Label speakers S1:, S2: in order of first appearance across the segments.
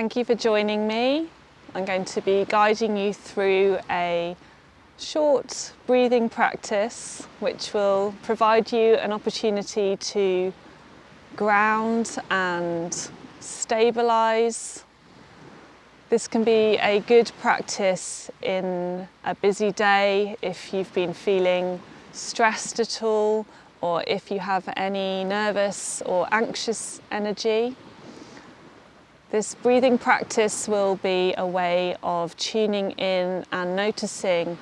S1: Thank you for joining me. I'm going to be guiding you through a short breathing practice which will provide you an opportunity to ground and stabilise. This can be a good practice in a busy day if you've been feeling stressed at all, or if you have any nervous or anxious energy. This breathing practice will be a way of tuning in and noticing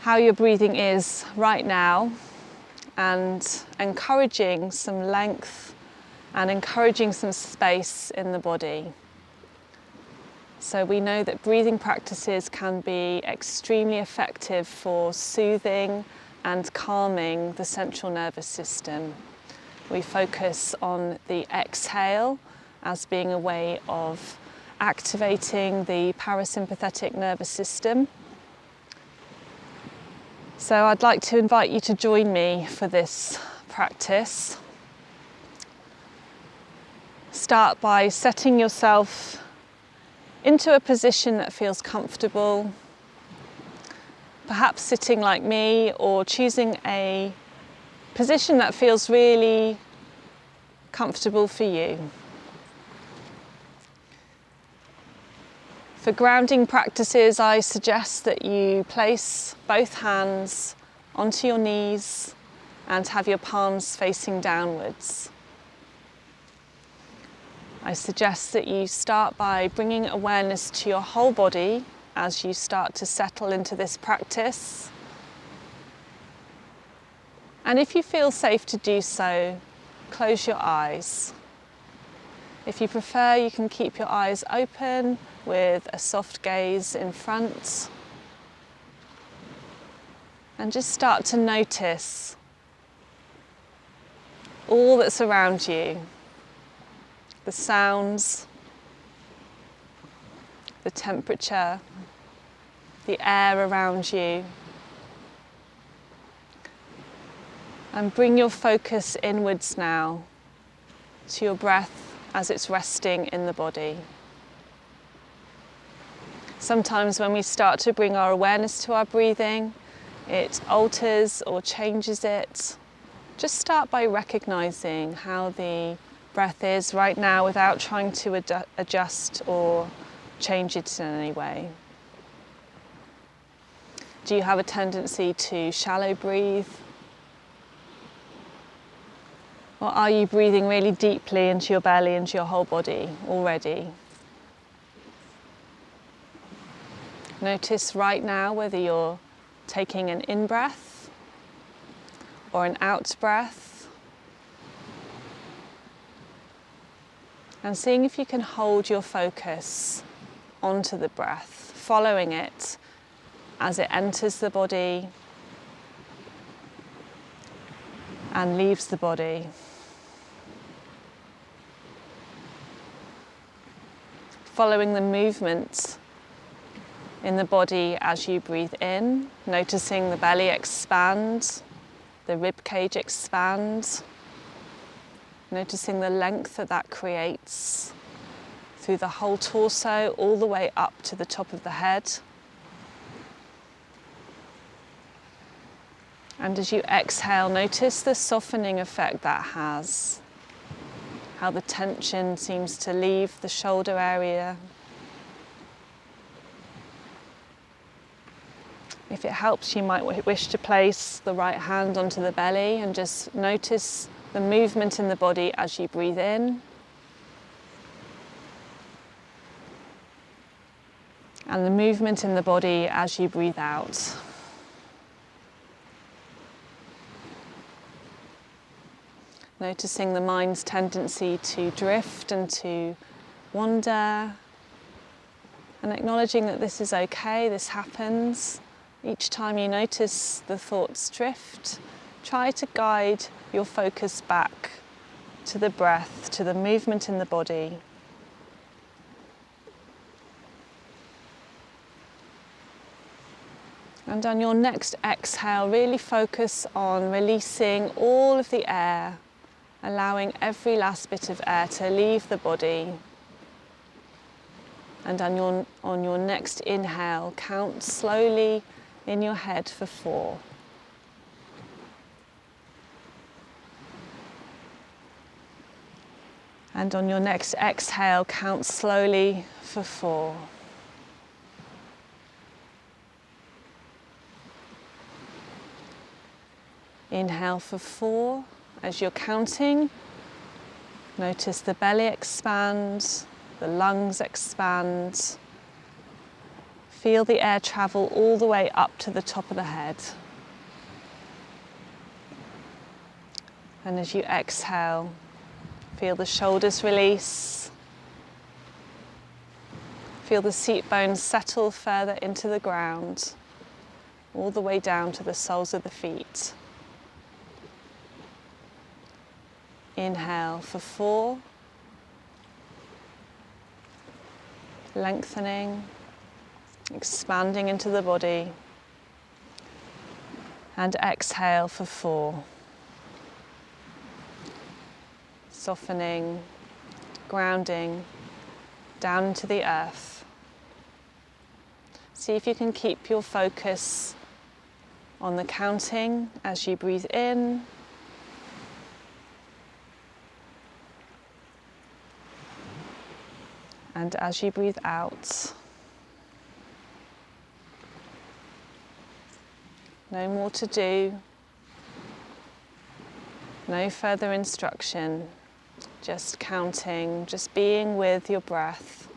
S1: how your breathing is right now and encouraging some length and encouraging some space in the body. So we know that breathing practices can be extremely effective for soothing and calming the central nervous system. We focus on the exhale as being a way of activating the parasympathetic nervous system. So I'd like to invite you to join me for this practice. Start by setting yourself into a position that feels comfortable, perhaps sitting like me, or choosing a position that feels really comfortable for you. For grounding practices, I suggest that you place both hands onto your knees and have your palms facing downwards. I suggest that you start by bringing awareness to your whole body as you start to settle into this practice. And if you feel safe to do so, close your eyes. If you prefer, you can keep your eyes open with a soft gaze in front. And just start to notice all that's around you. The sounds, the temperature, the air around you. And bring your focus inwards now to your breath as it's resting in the body. Sometimes when we start to bring our awareness to our breathing, it alters or changes it. Just start by recognizing how the breath is right now without trying to adjust or change it in any way. Do you have a tendency to shallow breathe? Or are you breathing really deeply into your belly, into your whole body already? Notice right now whether you're taking an in-breath or an out-breath. And seeing if you can hold your focus onto the breath, following it as it enters the body and leaves the body. Following the movement in the body as you breathe in, noticing the belly expand, the rib cage expand, noticing the length that creates through the whole torso, all the way up to the top of the head. And as you exhale, notice the softening effect that has, how the tension seems to leave the shoulder area. If it helps, you might wish to place the right hand onto the belly and just notice the movement in the body as you breathe in. And the movement in the body as you breathe out. Noticing the mind's tendency to drift and to wander. And acknowledging that this is okay, this happens. Each time you notice the thoughts drift, try to guide your focus back to the breath, to the movement in the body. And on your next exhale, really focus on releasing all of the air, allowing every last bit of air to leave the body. And on your next inhale, count slowly in your head for 4. And on your next exhale, count slowly for 4. Inhale for 4. As you're counting, notice the belly expand, the lungs expand. Feel the air travel all the way up to the top of the head. And as you exhale, feel the shoulders release. Feel the seat bones settle further into the ground, all the way down to the soles of the feet. Inhale for 4. Lengthening, expanding into the body. And exhale for 4. Softening, grounding, down into the earth. See if you can keep your focus on the counting as you breathe in. And as you breathe out. No more to do. No further instruction. Just counting, just being with your breath.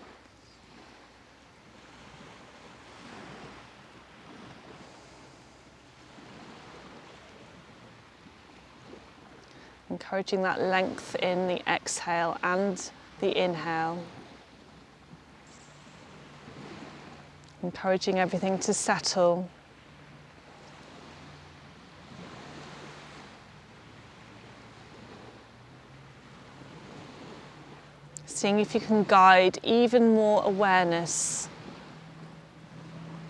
S1: Encouraging that length in the exhale and the inhale. Encouraging everything to settle. Seeing if you can guide even more awareness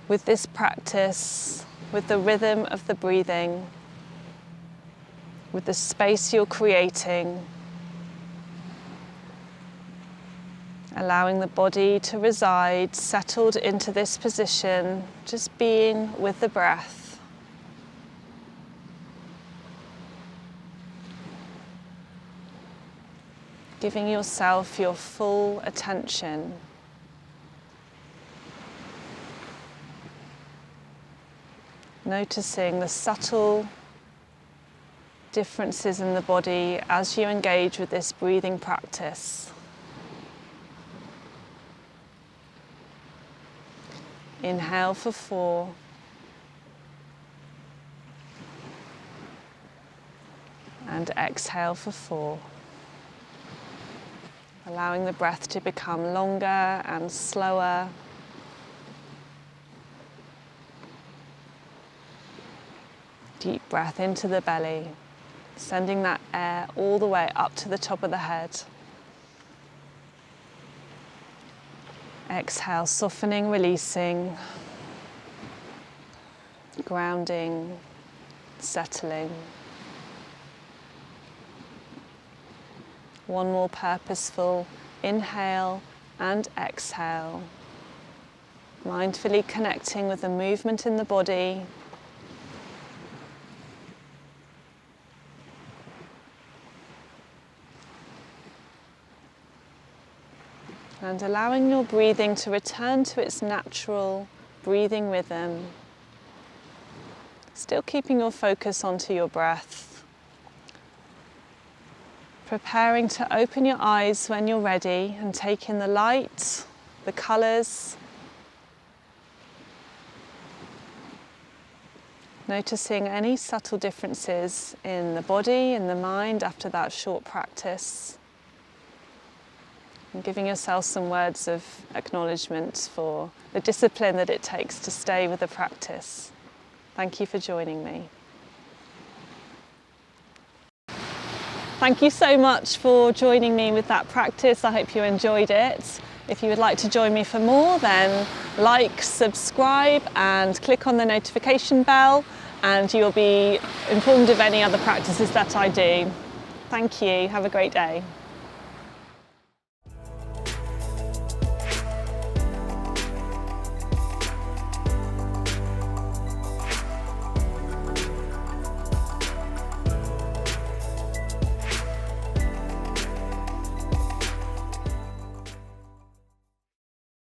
S1: with this practice, with the rhythm of the breathing, with the space you're creating. Allowing the body to reside, settled into this position, just being with the breath. Giving yourself your full attention. Noticing the subtle differences in the body as you engage with this breathing practice. Inhale for 4. And exhale for 4. Allowing the breath to become longer and slower. Deep breath into the belly, sending that air all the way up to the top of the head. Exhale, softening, releasing, grounding, settling. One more purposeful inhale and exhale. Mindfully connecting with the movement in the body. And allowing your breathing to return to its natural breathing rhythm. Still keeping your focus onto your breath. Preparing to open your eyes when you're ready and take in the light, the colours. Noticing any subtle differences in the body, in the mind after that short practice. And giving yourself some words of acknowledgement for the discipline that it takes to stay with the practice. Thank you for joining me. Thank you so much for joining me with that practice. I hope you enjoyed it. If you would like to join me for more, then like, subscribe and click on the notification bell, and you'll be informed of any other practices that I do. Thank you. Have a great day.